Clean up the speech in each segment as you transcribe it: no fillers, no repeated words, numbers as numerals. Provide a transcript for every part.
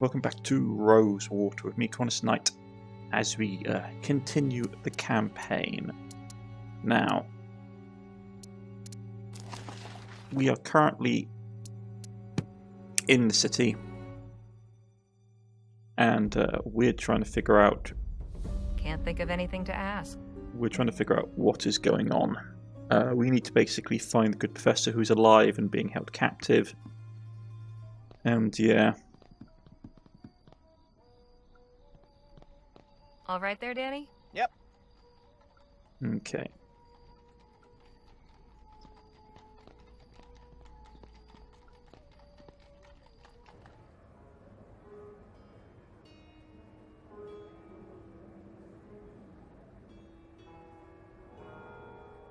Welcome back to Rosewater with me, Cornish-Knight, as we continue the campaign. Now, we are currently in the city, and we're trying to figure out... Can't think of anything to ask. We're trying to figure out what is going on. We need to basically find the good professor who's alive and being held captive. And yeah... All right there, Danny? Yep. Okay.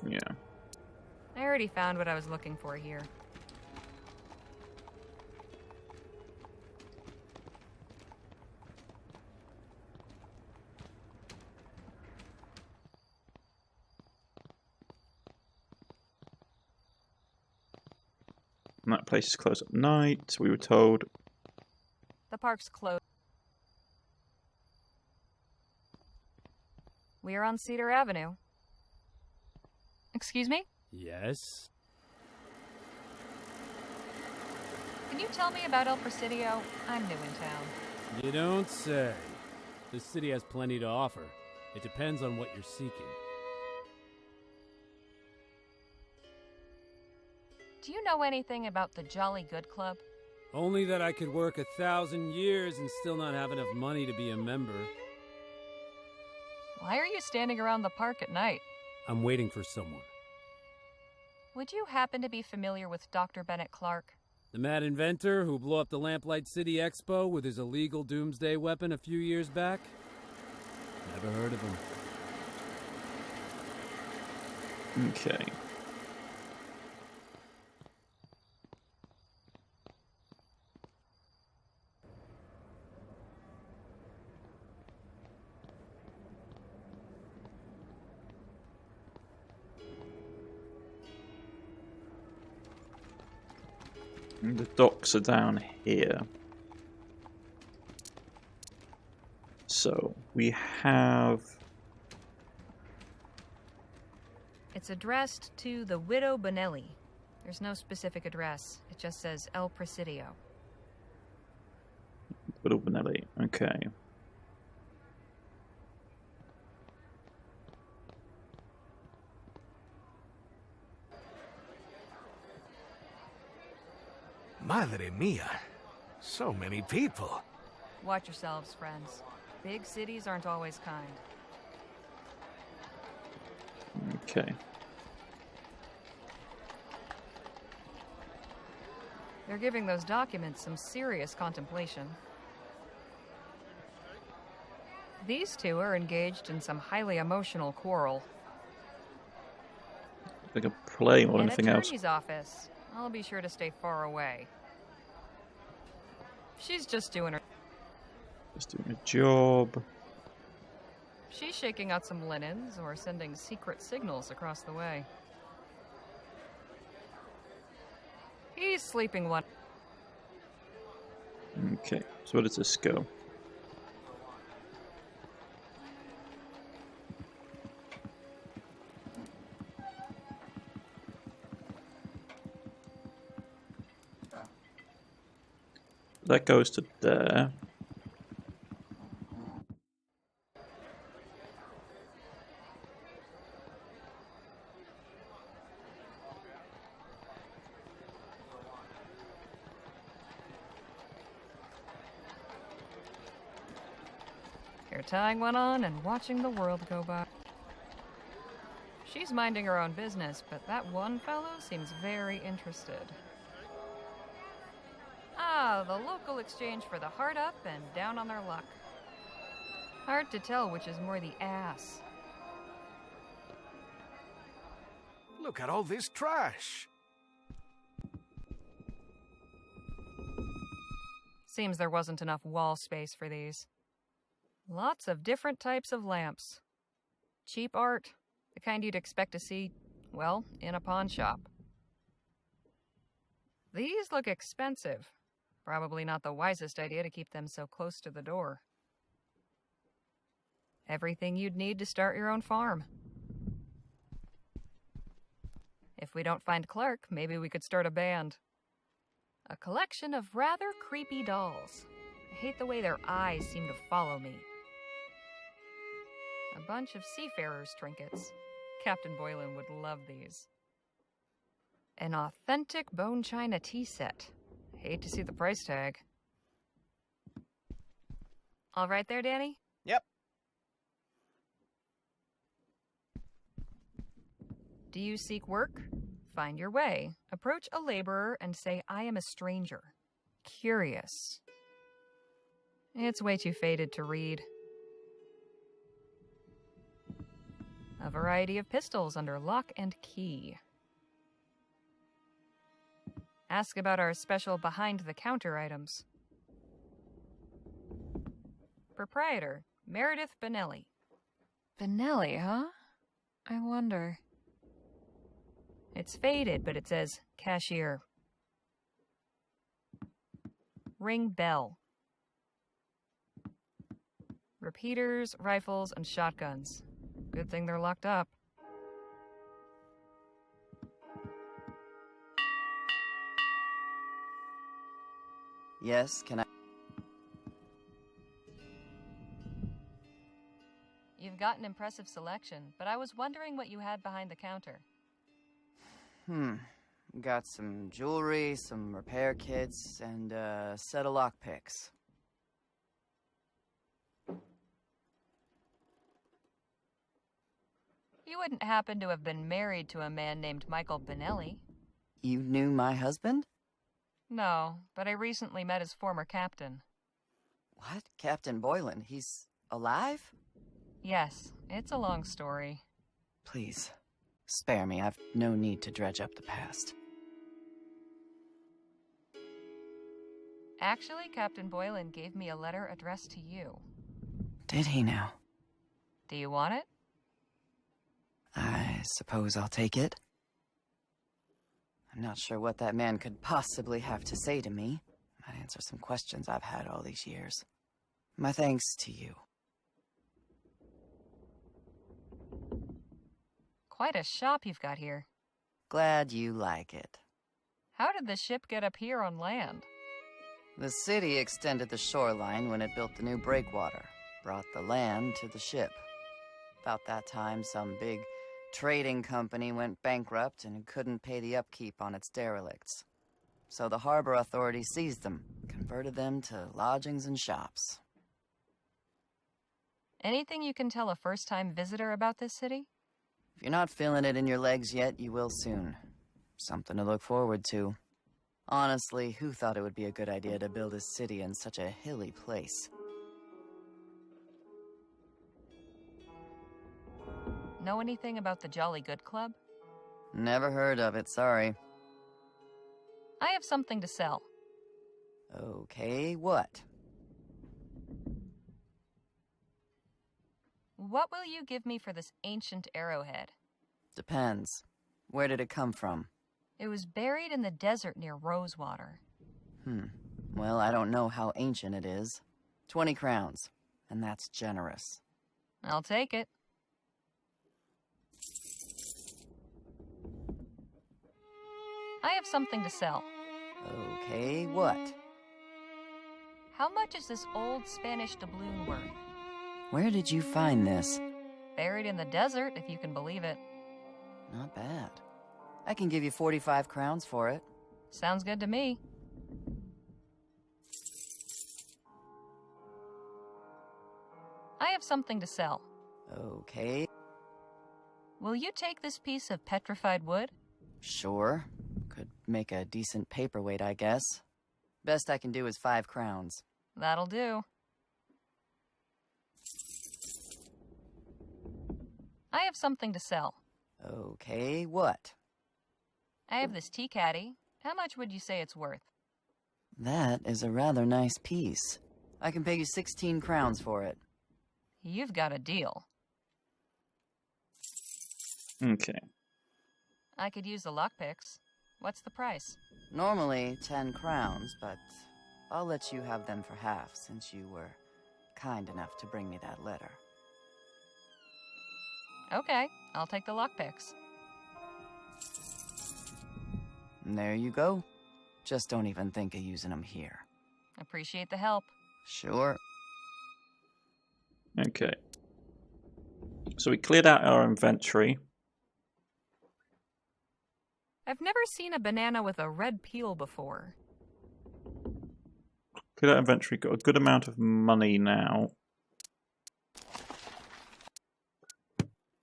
Yeah. I already found what I was looking for here. And that place is closed at night, we were told. The park's closed. We are on Cedar Avenue. Excuse me? Yes? Can you tell me about El Presidio? I'm new in town. You don't say. This city has plenty to offer. It depends on what you're seeking. Do you know anything about the Jolly Good Club? Only that I could work 1,000 years and still not have enough money to be a member. Why are you standing around the park at night? I'm waiting for someone. Would you happen to be familiar with Dr. Bennett Clark? The mad inventor who blew up the Lamplight City Expo with his illegal doomsday weapon a few years back? Never heard of him. Okay. And the docks are down here. So we have... It's addressed to the Widow Bonelli. There's no specific address. It just says El Presidio. Widow Bonelli, okay. Madre mia. So many people. Watch yourselves, friends. Big cities aren't always kind. Okay. They're giving those documents some serious contemplation. These two are engaged in some highly emotional quarrel. Like a play or anything An else. attorney's office. I'll be sure to stay far away. She's just doing her... Just doing a job. She's shaking out some linens or sending secret signals across the way. He's sleeping one. Okay, so where does this go? That goes to there. You're tying one on and watching the world go by. She's minding her own business, but that one fellow seems very interested. Ah, the local exchange for the hard up and down on their luck. Hard to tell which is more the ass. Look at all this trash. Seems there wasn't enough wall space for these. Lots of different types of lamps. Cheap art, the kind you'd expect to see, well, in a pawn shop. These look expensive, Probably not the wisest idea to keep them so close to the door. Everything you'd need to start your own farm. If we don't find Clark, maybe we could start a band. A collection of rather creepy dolls. I hate the way their eyes seem to follow me. A bunch of seafarers' trinkets. Captain Boylan would love these. An authentic bone china tea set. Hate to see the price tag. All right there, Danny? Yep. Do you seek work? Find your way. Approach a laborer and say, I am a stranger. Curious. It's way too faded to read. A variety of pistols under lock and key. Ask about our special behind-the-counter items. Proprietor, Meredith Benelli. Benelli, huh? I wonder. It's faded, but it says cashier. Ring bell. Repeaters, rifles, and shotguns. Good thing they're locked up. Yes, can I? You've got an impressive selection, but I was wondering what you had behind the counter. Got some jewelry, some repair kits, and a set of lockpicks. You wouldn't happen to have been married to a man named Michael Benelli? You knew my husband? No, but I recently met his former captain. What? Captain Boylan? He's alive? Yes, it's a long story. Please, spare me. I've no need to dredge up the past. Actually, Captain Boylan gave me a letter addressed to you. Did he now? Do you want it? I suppose I'll take it. I'm not sure what that man could possibly have to say to me. Might answer some questions I've had all these years. My thanks to you. Quite a shop you've got here. Glad you like it. How did the ship get up here on land? The city extended the shoreline when it built the new breakwater, brought the land to the ship. About that time, some big trading company went bankrupt and couldn't pay the upkeep on its derelicts. So the harbor authority seized them, converted them to lodgings and shops. Anything you can tell a first-time visitor about this city? If you're not feeling it in your legs yet, you will soon. Something to look forward to. Honestly, who thought it would be a good idea to build a city in such a hilly place? Know anything about the Jolly Good Club? Never heard of it, sorry. I have something to sell. Okay, what? What will you give me for this ancient arrowhead? Depends. Where did it come from? It was buried in the desert near Rosewater. Well, I don't know how ancient it is. 20 crowns, and that's generous. I'll take it. I have something to sell. Okay, what? How much is this old Spanish doubloon worth? Where did you find this? Buried in the desert, if you can believe it. Not bad. I can give you 45 crowns for it. Sounds good to me. I have something to sell. Okay. Will you take this piece of petrified wood? Sure. Could make a decent paperweight, I guess. Best I can do is 5 crowns. That'll do. I have something to sell. Okay, what? I have this tea caddy. How much would you say it's worth? That is a rather nice piece. I can pay you 16 crowns for it. You've got a deal. Okay. I could use the lockpicks. What's the price? Normally 10 crowns, but I'll let you have them for half since you were kind enough to bring me that letter. Okay, I'll take the lockpicks. And there you go. Just don't even think of using them here. Appreciate the help. Sure. Okay. So we cleared out our inventory. I've never seen a banana with a red peel before. Cleared out inventory, got a good amount of money now.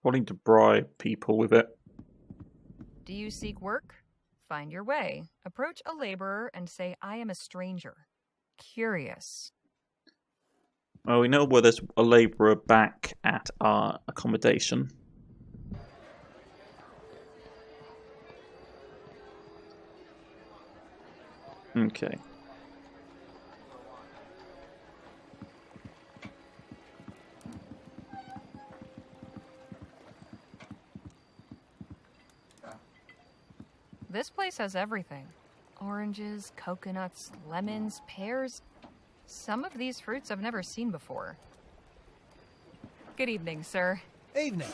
Probably need to bribe people with it. Do you seek work? Find your way. Approach a laborer and say, I am a stranger. Curious. Well, we know where there's a labourer back at our accommodation. Okay. This place has everything. Oranges, coconuts, lemons, pears. Some of these fruits I've never seen before. Good evening, sir. Evening.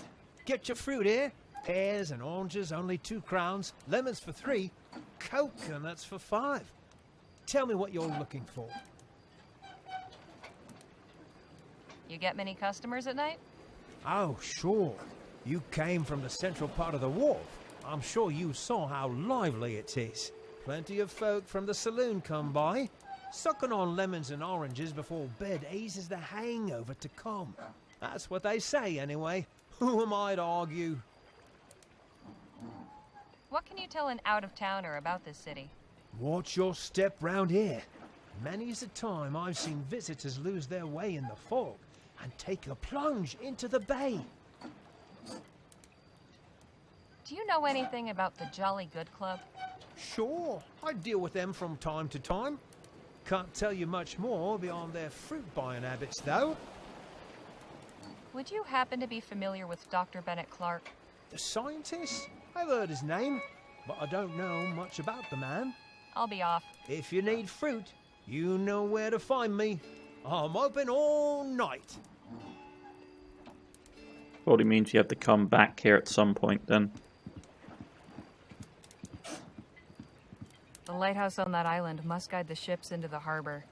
Get your fruit here. Pears and oranges, only 2 crowns. Lemons for 3. Coconuts for 5. Tell me what you're looking for. You get many customers at night? Oh, sure. You came from the central part of the wharf. I'm sure you saw how lively it is. Plenty of folk from the saloon come by, sucking on lemons and oranges before bed eases the hangover to come. That's what they say, anyway. Who am I to argue? What can you tell an out-of-towner about this city? Watch your step round here. Many's the time I've seen visitors lose their way in the fog and take a plunge into the bay. Do you know anything about the Jolly Good Club? Sure, I deal with them from time to time. Can't tell you much more beyond their fruit-buying habits, though. Would you happen to be familiar with Dr. Bennett Clark? The scientist? I've heard his name, but I don't know much about the man. I'll be off. If you need fruit, you know where to find me. I'm open all night. Probably means you have to come back here at some point then. The lighthouse on that island must guide the ships into the harbor.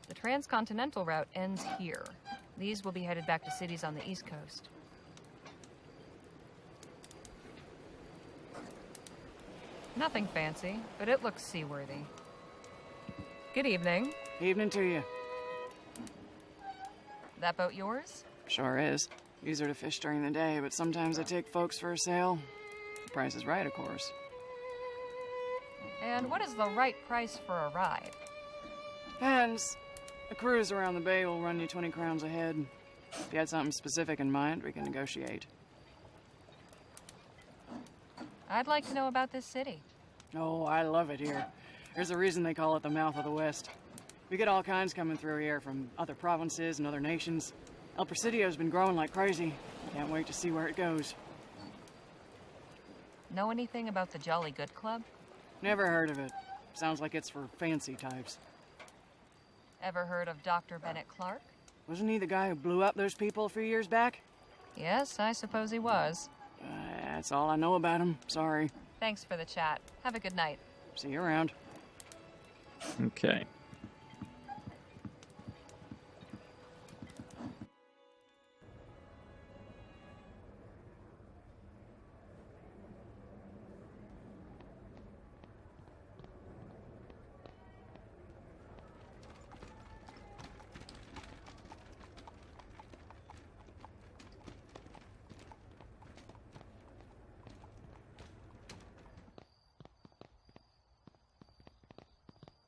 The transcontinental route ends here. These will be headed back to cities on the east coast. Nothing fancy, but it looks seaworthy. Good evening. Evening to you. That boat yours? Sure is. Use her to fish during the day, but sometimes I take folks for a sail. The price is right, of course. And what is the right price for a ride? Depends. A cruise around the bay will run you 20 crowns a head. If you had something specific in mind, we can negotiate. I'd like to know about this city. Oh, I love it here. There's a reason they call it the mouth of the West. We get all kinds coming through here from other provinces and other nations. El Presidio's been growing like crazy. Can't wait to see where it goes. Know anything about the Jolly Good Club? Never heard of it. Sounds like it's for fancy types. Ever heard of Dr. Bennett Clark? Wasn't he the guy who blew up those people a few years back? Yes, I suppose he was. That's all I know about him. Sorry. Thanks for the chat. Have a good night. See you around. Okay.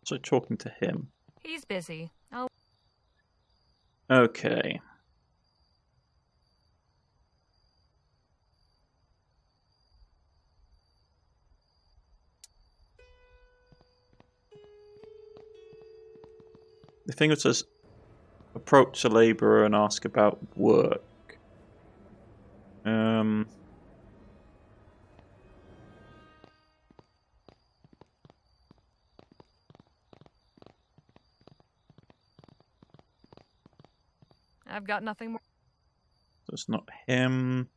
So talking to him. He's busy. Okay. The thing that says approach a labourer and ask about work. I've got nothing more. So it's not him.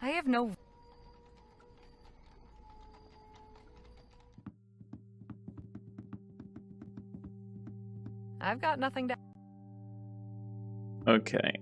I have no... I've got nothing to... Okay.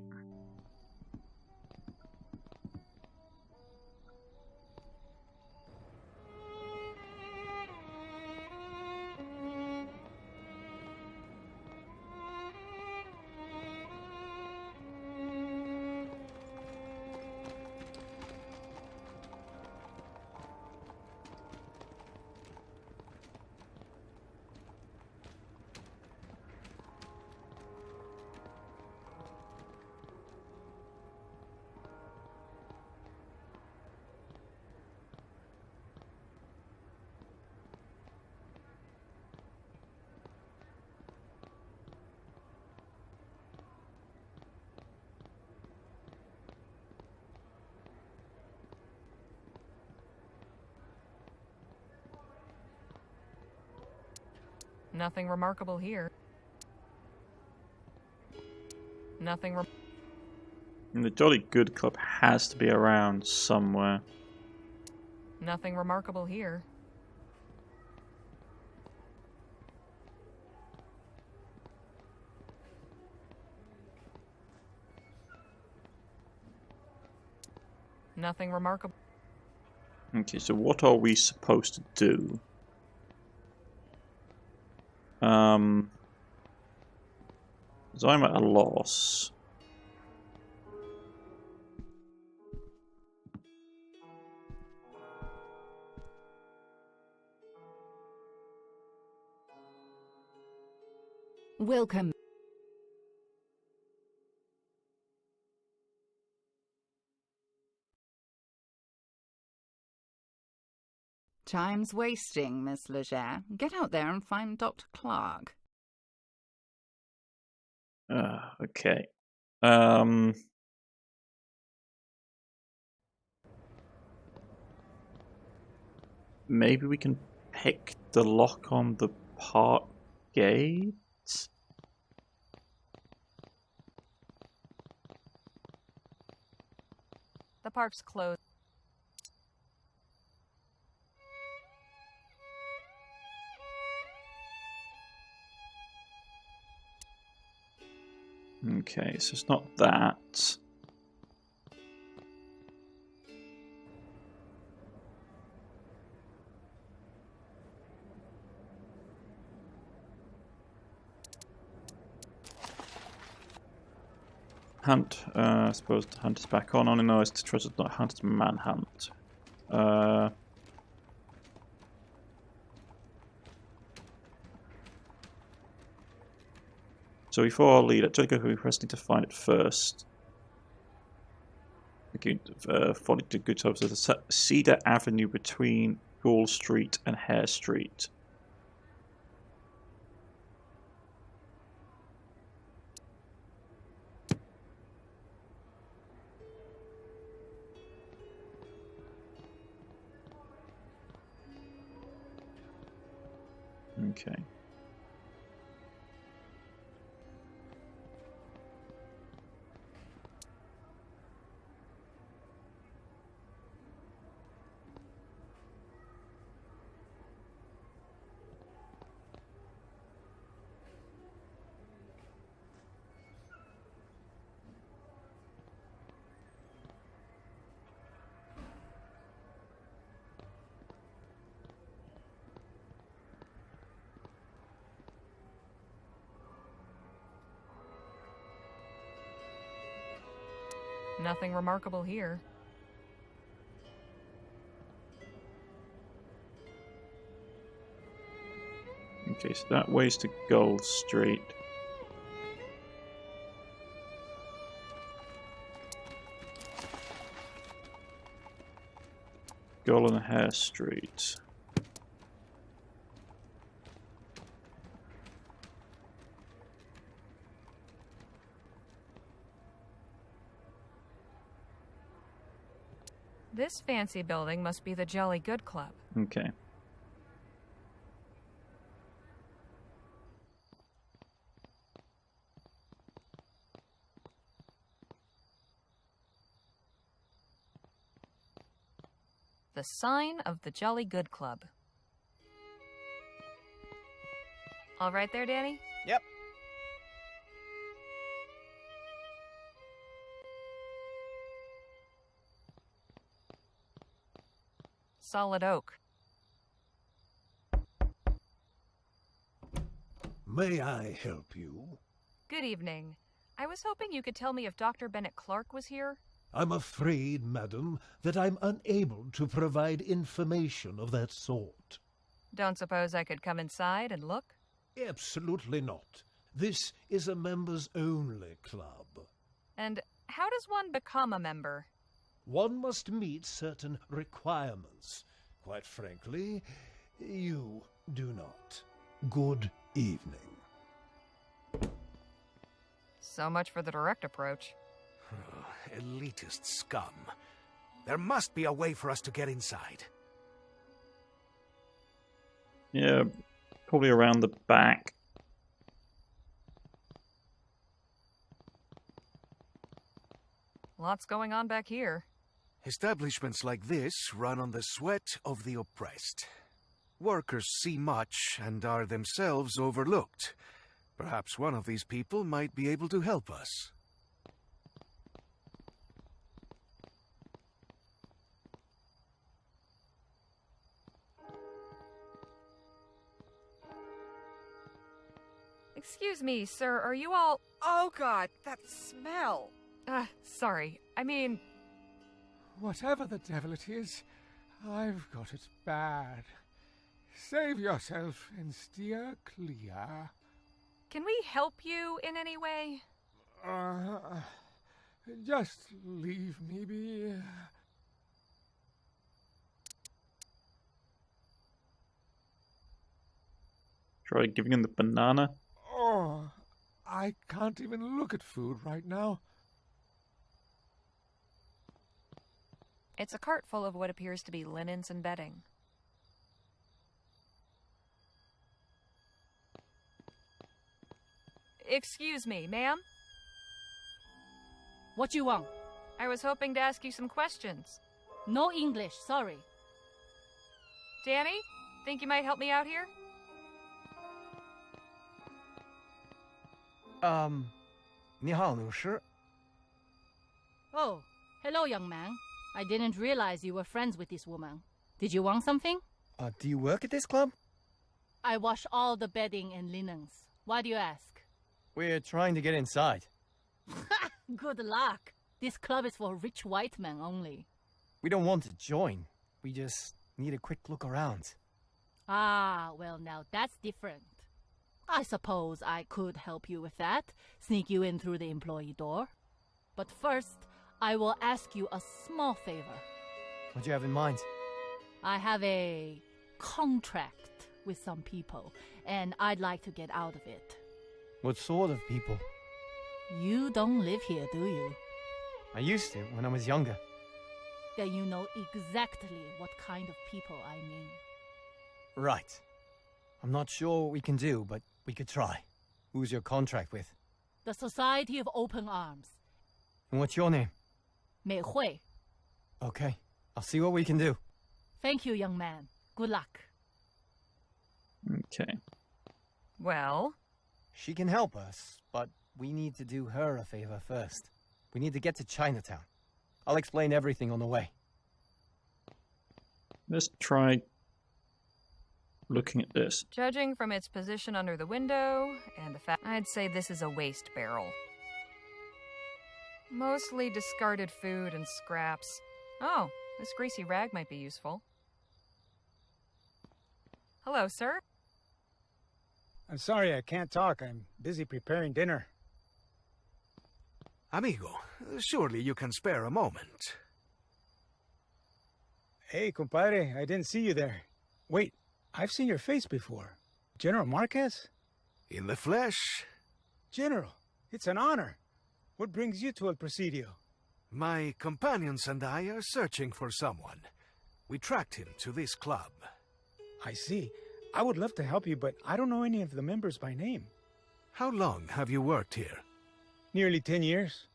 Nothing remarkable here. Nothing And the Jolly Good Club has to be around somewhere. Nothing remarkable here. Nothing remarkable. Okay, so what are we supposed to do? So I'm at a loss. Welcome. Time's wasting, Miss Leger. Get out there and find Dr. Clark. Okay. Maybe we can pick the lock on the park gate? The park's closed. Okay, so it's not that. Hunt, I suppose the hunt is back on. Only knows to try to not hunt, it's manhunt. So before our lead, Jacob, we first need to find it first. Okay, follow the good times. There's a Cedar Avenue between Gall Street and Hare Street. Okay. Nothing remarkable here. Okay, so that way's to Gold Street. Gold and Hare Street. This fancy building must be the Jolly Good Club. Okay. The sign of the Jolly Good Club. All right there, Danny? Yep. Solid oak. May I help you? Good evening. I was hoping you could tell me if Dr. Bennett Clark was here. I'm afraid, madam, that I'm unable to provide information of that sort. Don't suppose I could come inside and look? Absolutely not. This is a members-only club. And how does one become a member? One must meet certain requirements. Quite frankly, you do not. Good evening. So much for the direct approach. Elitist scum. There must be a way for us to get inside. Yeah, probably around the back. Lots going on back here. Establishments like this run on the sweat of the oppressed. Workers see much and are themselves overlooked. Perhaps one of these people might be able to help us. Excuse me, sir, are you all... Oh God, that smell! Sorry. I mean... Whatever the devil it is, I've got it bad. Save yourself and steer clear. Can we help you in any way? Just leave me be. Try giving him the banana. Oh, I can't even look at food right now. It's a cart full of what appears to be linens and bedding. Excuse me, ma'am? What you want? I was hoping to ask you some questions. No English, sorry. Danny, think you might help me out here? 你好，女士。 Oh, hello, young man. I didn't realize you were friends with this woman. Did you want something? Do you work at this club? I wash all the bedding and linens. Why do you ask? We're trying to get inside. Good luck. This club is for rich white men only. We don't want to join. We just need a quick look around. Ah, well, now that's different. I suppose I could help you with that, sneak you in through the employee door. But first, I will ask you a small favor. What do you have in mind? I have a contract with some people, and I'd like to get out of it. What sort of people? You don't live here, do you? I used to when I was younger. Then you know exactly what kind of people I mean. Right. I'm not sure what we can do, but we could try. Who's your contract with? The Society of Open Arms. And what's your name? Mei Hui. Okay. I'll see what we can do. Thank you, young man. Good luck. Okay. Well? She can help us, but we need to do her a favor first. We need to get to Chinatown. I'll explain everything on the way. Let's try looking at this. Judging from its position under the window and the fact, I'd say this is a waste barrel. Mostly discarded food and scraps. Oh, this greasy rag might be useful. Hello, sir. I'm sorry I can't talk. I'm busy preparing dinner. Amigo, surely you can spare a moment. Hey, compadre, I didn't see you there. Wait, I've seen your face before. General Marquez? In the flesh. General, it's an honor. What brings you to El Presidio? My companions and I are searching for someone. We tracked him to this club. I see. I would love to help you, but I don't know any of the members by name. How long have you worked here? Nearly 10 years.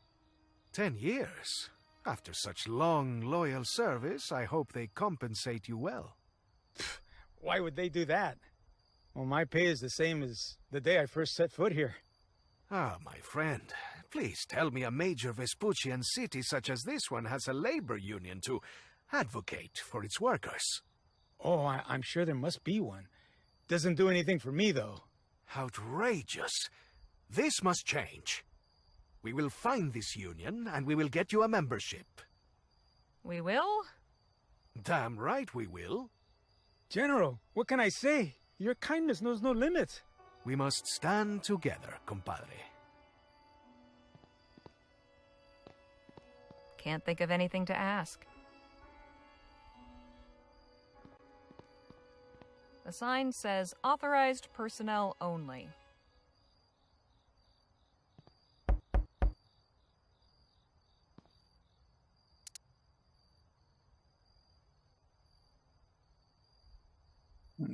10 years? After such long, loyal service, I hope they compensate you well. Why would they do that? Well, my pay is the same as the day I first set foot here. Ah, my friend, please tell me a major Vespuccian city such as this one has a labor union to advocate for its workers. Oh, I'm sure there must be one. Doesn't do anything for me, though. Outrageous. This must change. We will find this union, and we will get you a membership. We will? Damn right we will. General, what can I say? Your kindness knows no limit. We must stand together, compadre. Can't think of anything to ask. The sign says authorized personnel only.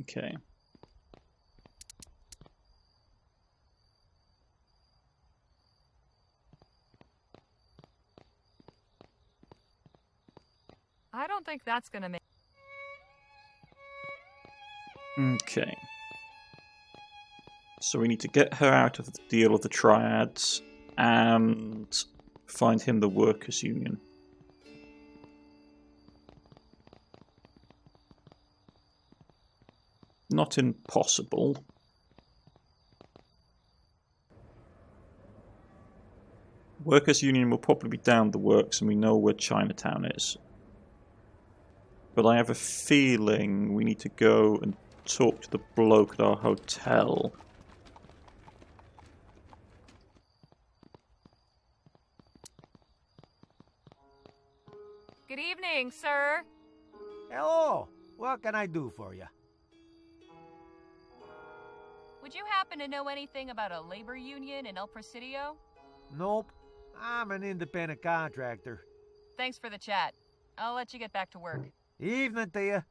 Okay. I don't think that's gonna make... Okay. So we need to get her out of the deal of the triads and find him the workers' union. Not impossible. Workers' union will probably be down the works and we know where Chinatown is. But I have a feeling we need to go and talk to the bloke at our hotel. Good evening, sir. Hello. What can I do for you? Would you happen to know anything about a labor union in El Presidio? Nope. I'm an independent contractor. Thanks for the chat. I'll let you get back to work. Evening to you.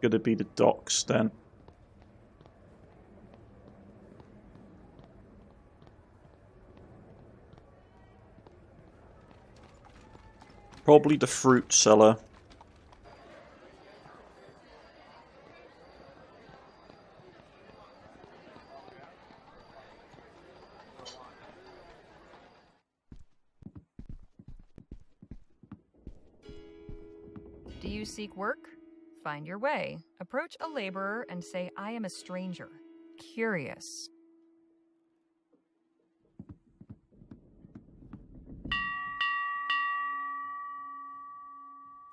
Gonna be the docks then. Probably the fruit cellar. Do you seek work? Find your way. Approach a laborer and say, I am a stranger. Curious.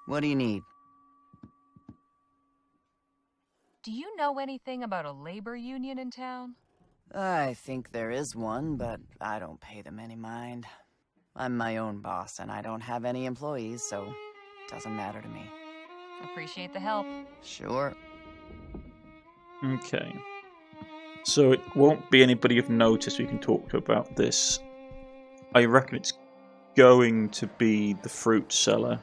What do you need? Do you know anything about a labor union in town? I think there is one, but I don't pay them any mind. I'm my own boss, and I don't have any employees, so it doesn't matter to me. Appreciate the help. Sure. Okay. So it won't be anybody of notice we can talk to about this. I reckon it's going to be the fruit cellar.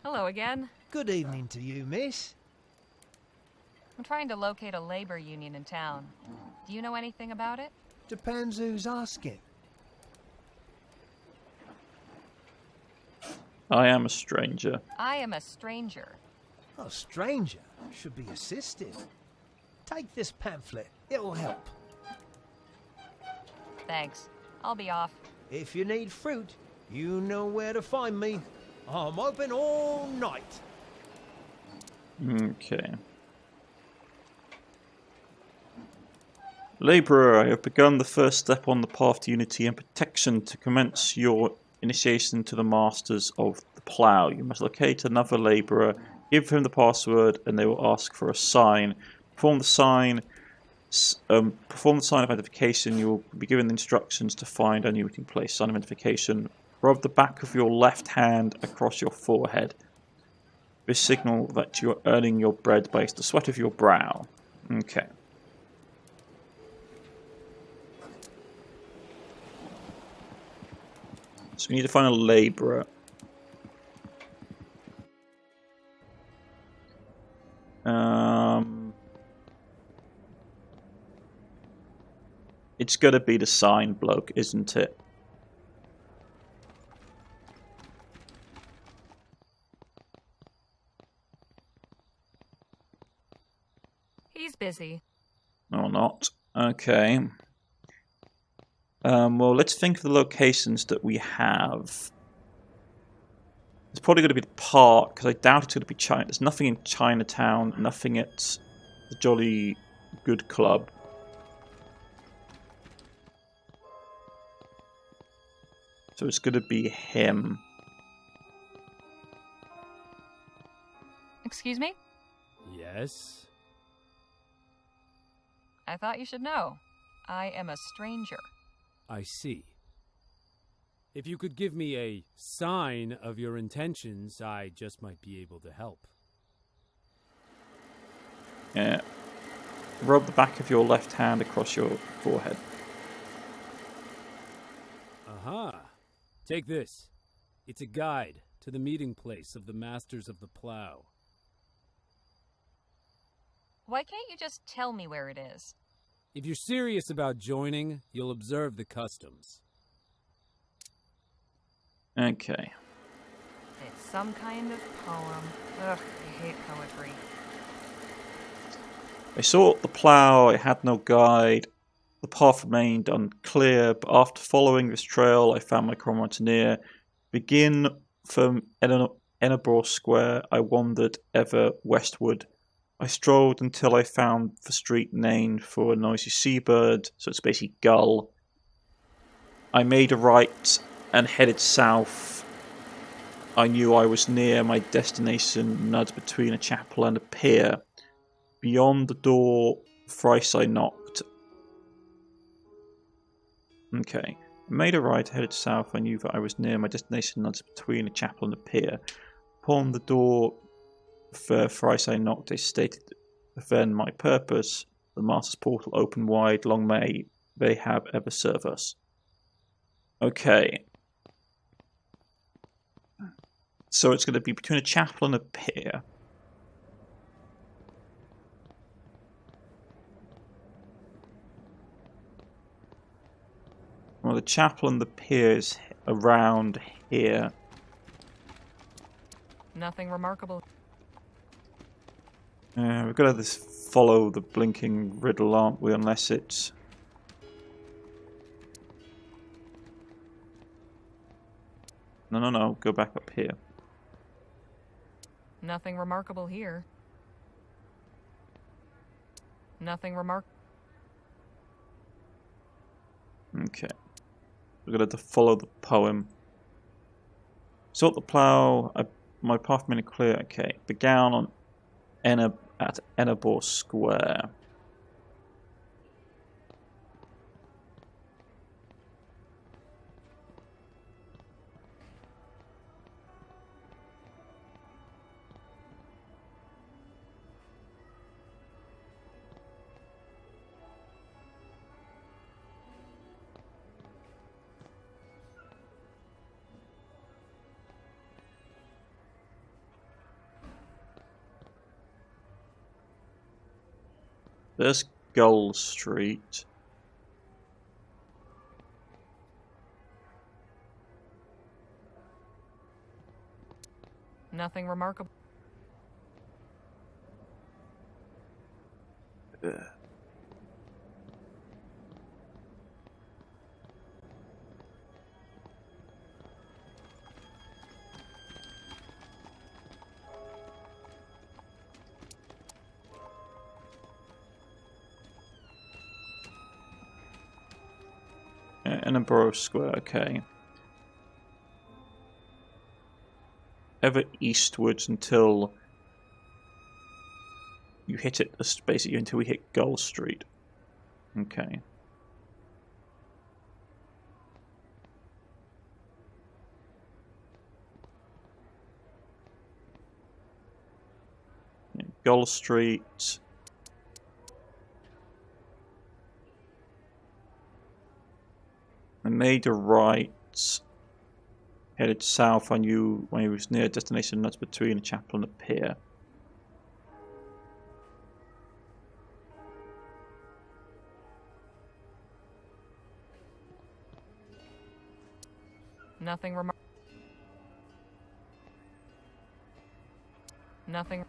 Hello again. Good evening to you, miss. I'm trying to locate a labor union in town. Do you know anything about it? Depends who's asking. I am a stranger. I am a stranger. A stranger should be assisted. Take this pamphlet. It'll help. Thanks. I'll be off. If you need fruit, you know where to find me. I'm open all night. Okay. Labourer, I have begun the first step on the path to unity and protection to commence your initiation to the masters of the plough. You must locate another labourer, give him the password, and they will ask for a sign. Perform the sign, Perform the sign of identification. You will be given the instructions to find a new meeting place. Sign of identification. Rub the back of your left hand across your forehead. This signal that you are earning your bread by the sweat of your brow. Okay. So we need to find a labourer. It's got to be the sign bloke, isn't it? He's busy. Or not. Okay. Well, let's think of the locations that we have. It's probably going to be the park, because I doubt it's going to be China. There's nothing in Chinatown, nothing at the Jolly Good Club. So it's going to be him. Excuse me? Yes? I thought you should know. I am a stranger. I see. If you could give me a sign of your intentions, I just might be able to help. Yeah. Rub the back of your left hand across your forehead. Aha! Take this. It's a guide to the meeting place of the Masters of the Plough. Why can't you just tell me where it is? If you're serious about joining, you'll observe the customs. Okay. It's some kind of poem. Ugh, I hate poetry. I sought the plough, I had no guide. The path remained unclear, but after following this trail, I found my comrades near. Begin from Edinburgh Square, I wandered ever westward. I strolled until I found the street named for a noisy seabird, so it's basically gull. I made a right and headed south. I knew I was near my destination, nudged between a chapel and a pier. Beyond the door, thrice I knocked. Okay. I made a right, headed south. I knew that I was near my destination, nudged between a chapel and a pier. Upon the door, thrice I knocked. I stated then my purpose. The master's portal open wide. Long may they have ever serve us. Okay. So it's going to be between a chapel and a pier. Well, the chapel and the pier is around here. Nothing remarkable. We've got to follow the blinking riddle, aren't we? Unless it's... No. Go back up here. Nothing remarkable here. Nothing Okay. We're going to follow the poem. Sought the plough, my path made clear. Okay. Began on at Edinburgh Square. There's Gull Street. Nothing remarkable. Edinburgh Square, okay. Ever eastwards until you hit it, basically until we hit Gull Street. Okay. Yeah, Gull Street. I made a right, headed south. I knew when he was near a destination that's between a chapel and a pier. Nothing Nothing.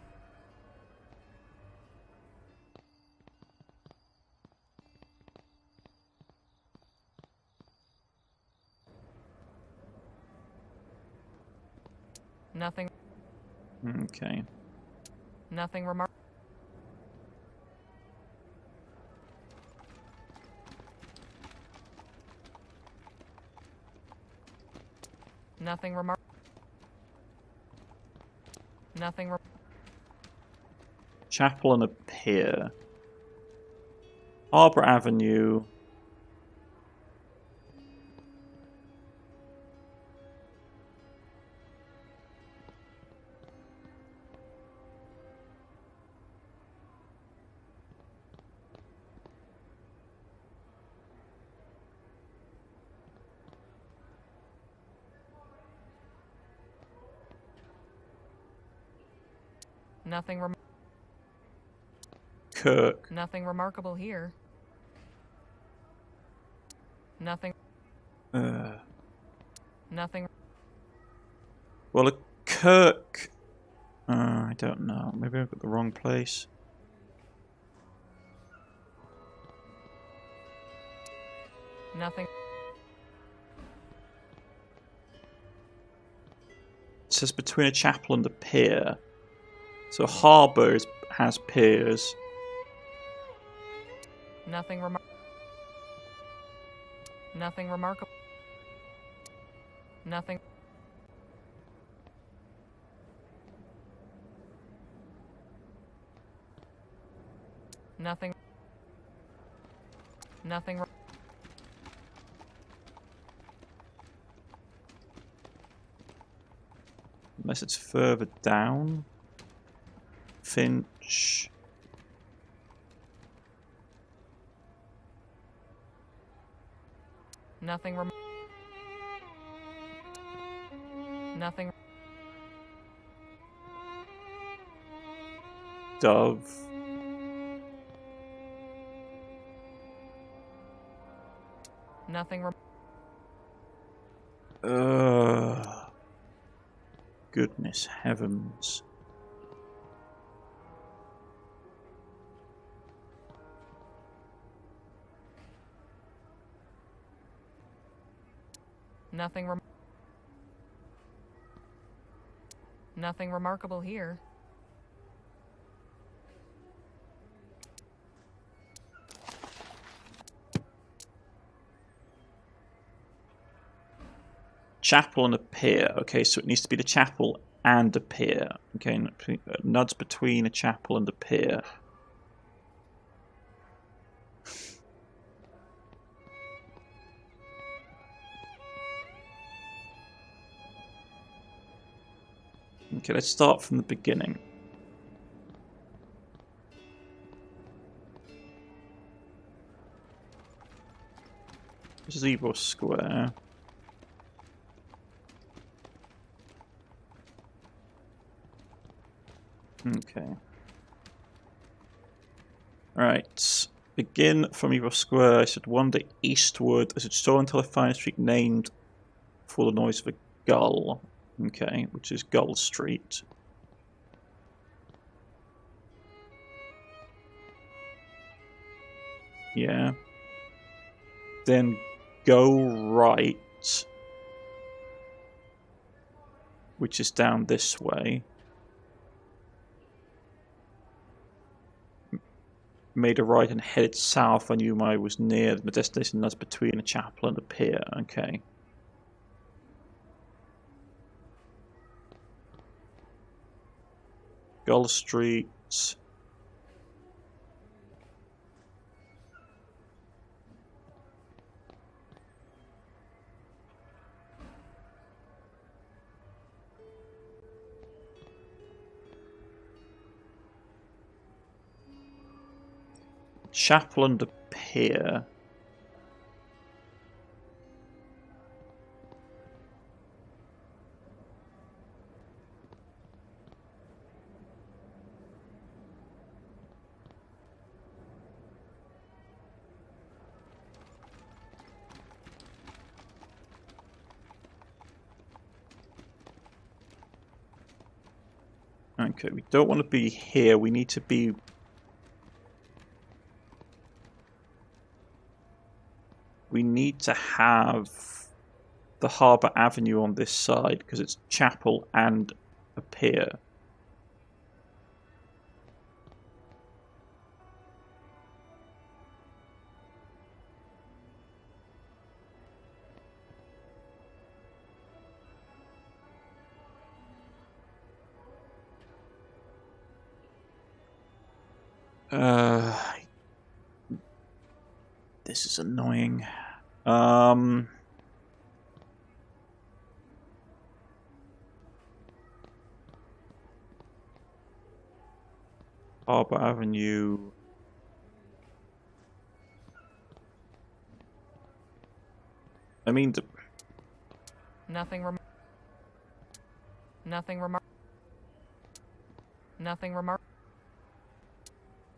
Nothing. Okay. Nothing Nothing Chapel and a pier. Harbour Avenue. Nothing Kirk. Nothing remarkable here. Nothing. Nothing. Well, a Kirk. I don't know. Maybe I've got the wrong place. Nothing. It says between a chapel and a pier. So harbour has piers. Nothing remarkable. Nothing. Nothing. Nothing. Unless it's further down. Finch. Nothing. Nothing. Dove. Nothing. Goodness heavens. Nothing remarkable here. Chapel and a pier. Okay, so it needs to be the chapel and a pier. Okay, nuds between a chapel and a pier. Okay, let's start from the beginning. Zebra Square. Okay. Right. Begin from Evil Square. I should wander eastward. I should store until I find a street named for the noise of a gull. Okay, which is Gull Street. Yeah. Then go right, which is down this way. Made a right and headed south. I knew I was near the destination that's between a chapel and a pier. Okay. Gull Street. chapel and a pier. Okay, we don't want to be here. We need to be... We need to have the Harbour Avenue on this side, because it's chapel and a pier. This is annoying. Harbour Avenue. I mean, Nothing remark. Nothing remark. Nothing remark.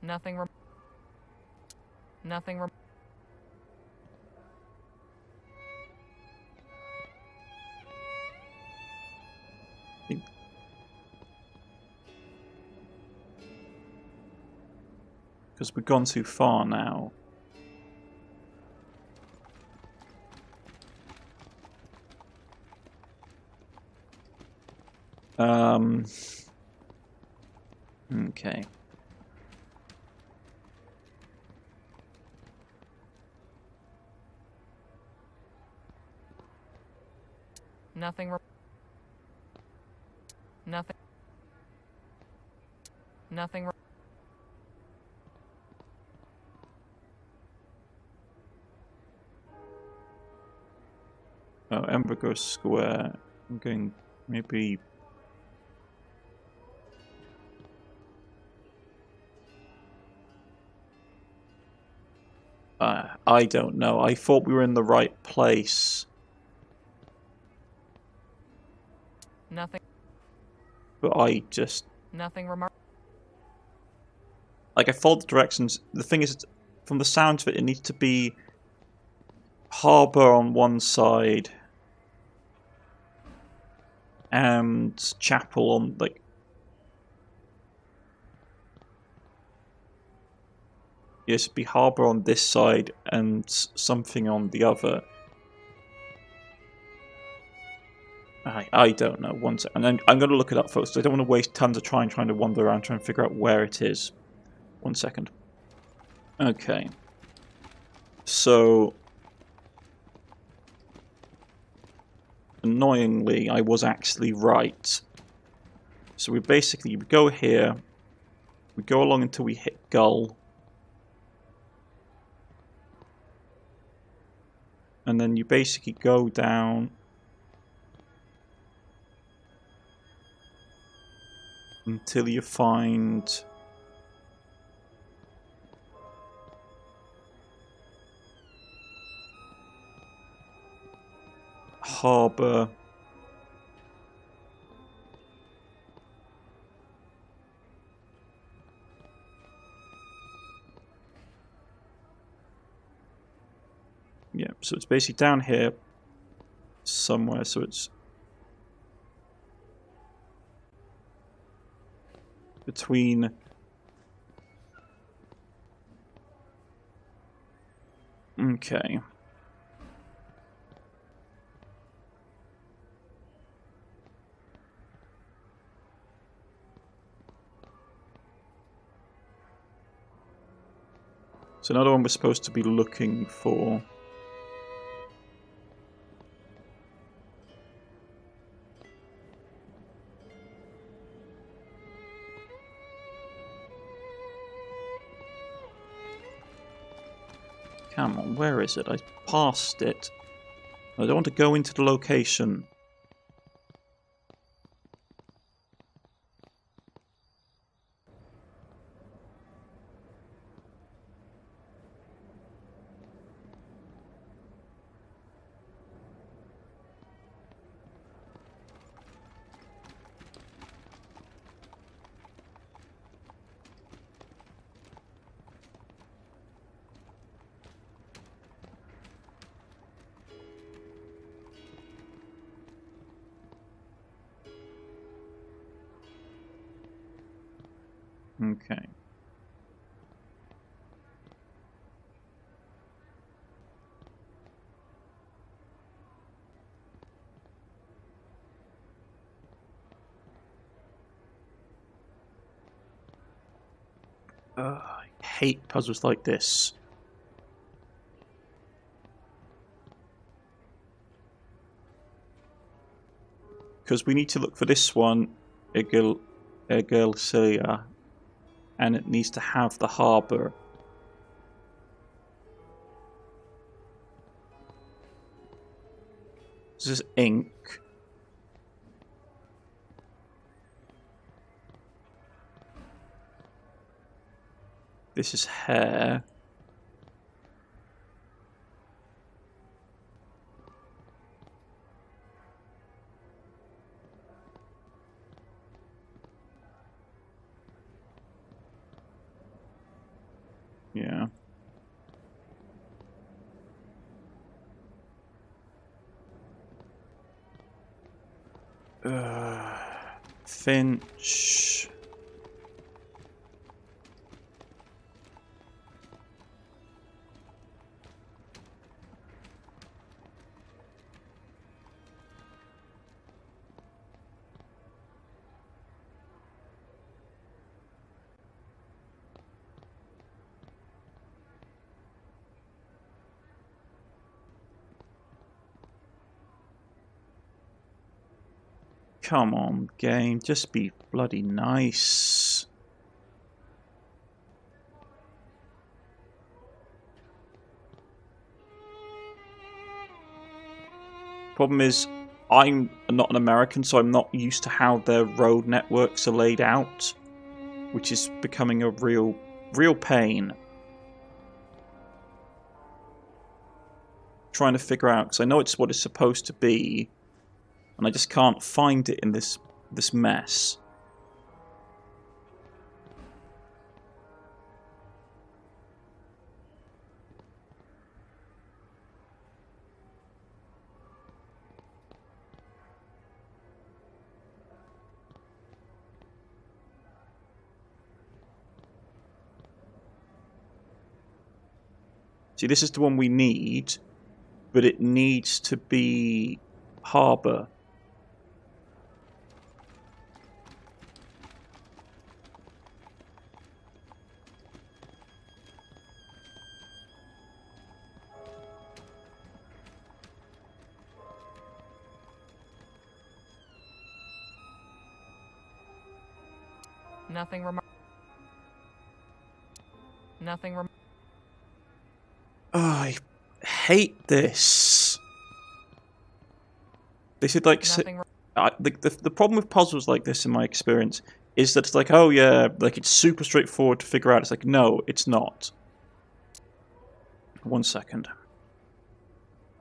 Nothing remark. Nothing remark. because we've gone too far now. Okay. Nothing. Nothing. Nothing. Oh, Embark Square. I'm going maybe. I don't know. I thought we were in the right place. Nothing. But I just... Nothing remark. Like, I followed the directions. The thing is, from the sound of it, it needs to be harbour on one side and chapel on, like... Yes, it'd be harbour on this side and something on the other. I don't know. One second. And I'm going to look it up first. I don't want to waste tons of trying to wander around trying to figure out where it is. 1 second. Okay. So, annoyingly, I was actually right. So we go here, we go along until we hit Gull, and then you basically go down until you find harbour. Yeah, so it's basically down here somewhere, so it's between okay. So another one we're supposed to be looking for. Come on, where is it? I passed it. I don't want to go into the location. Okay. I hate puzzles like this. Because we need to look for this one, Egilcilia, and it needs to have the harbour. This is ink. This is hair. Yeah. Finch. Come on, game. Just be bloody nice. Problem is, I'm not an American, so I'm not used to how their road networks are laid out, which is becoming a real pain. Trying to figure out, because I know it's what it's supposed to be, and I just can't find it in this mess. See, this is the one we need, but it needs to be harbour. Nothing Oh, I hate this. This is like the problem with puzzles like this, in my experience, is that it's like, oh yeah, like it's super straightforward to figure out. It's like, no, it's not. 1 second.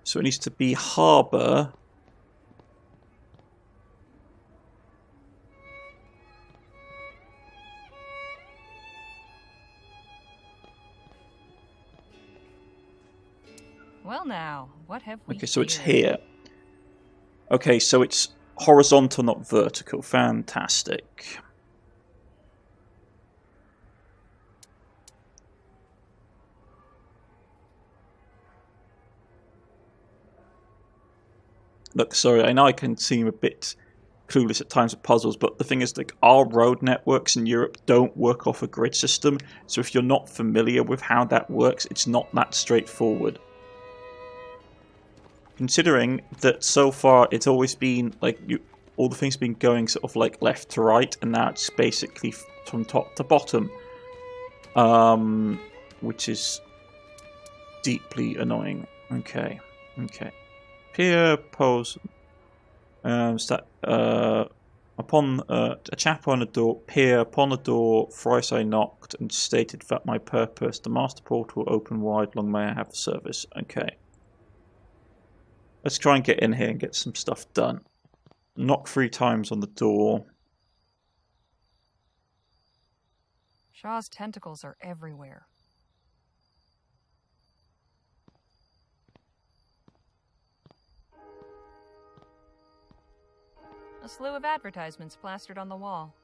So it needs to be harbour. Well now, what have we Okay, so it's here. Okay, so it's horizontal, not vertical. Fantastic. Look, sorry, I know I can seem a bit clueless at times with puzzles, but the thing is, like, our road networks in Europe don't work off a grid system, so if you're not familiar with how that works, it's not that straightforward. Considering that so far it's always been like all the things have been going sort of like left to right, and now it's basically from top to bottom, which is deeply annoying. Okay. Peer pose. Upon a chap on a door. Peer upon a door. Thrice I knocked and stated that my purpose. The master portal will open wide. Long may I have the service. Okay. Let's try and get in here and get some stuff done. Knock 3 times on the door. Shaw's tentacles are everywhere. A slew of advertisements plastered on the wall.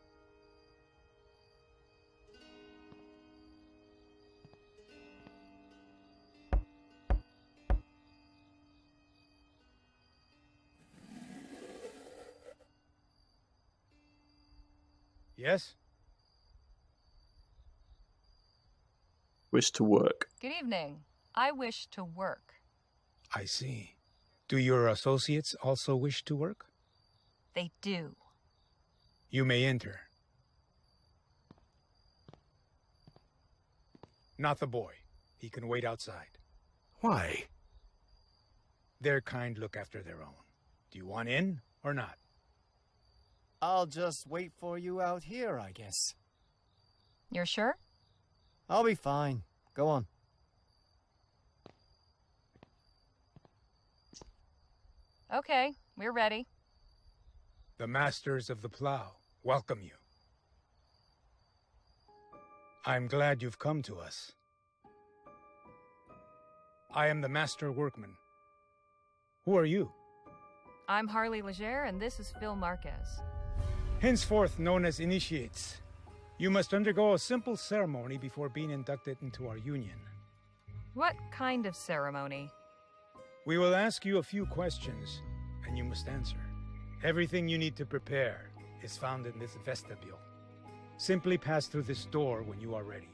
Yes? Wish to work. Good evening. I wish to work. I see. Do your associates also wish to work? They do. You may enter. Not the boy. He can wait outside. Why? Their kind look after their own. Do you want in or not? I'll just wait for you out here, I guess. You're sure? I'll be fine. Go on. Okay, we're ready. The masters of the plow welcome you. I'm glad you've come to us. I am the master workman. Who are you? I'm Harley Leger, and this is Phil Marquez. Henceforth known as initiates. You must undergo a simple ceremony before being inducted into our union. What kind of ceremony? We will ask you a few questions, and you must answer. Everything you need to prepare is found in this vestibule. Simply pass through this door when you are ready.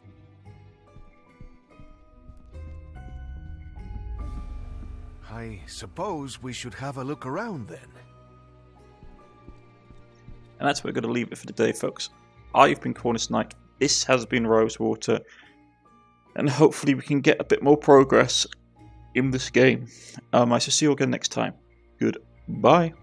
I suppose we should have a look around then. And that's where we're going to leave it for today, folks. I've been Cornish-Knight. This has been Rosewater. And hopefully we can get a bit more progress in this game. I shall see you again next time. Goodbye.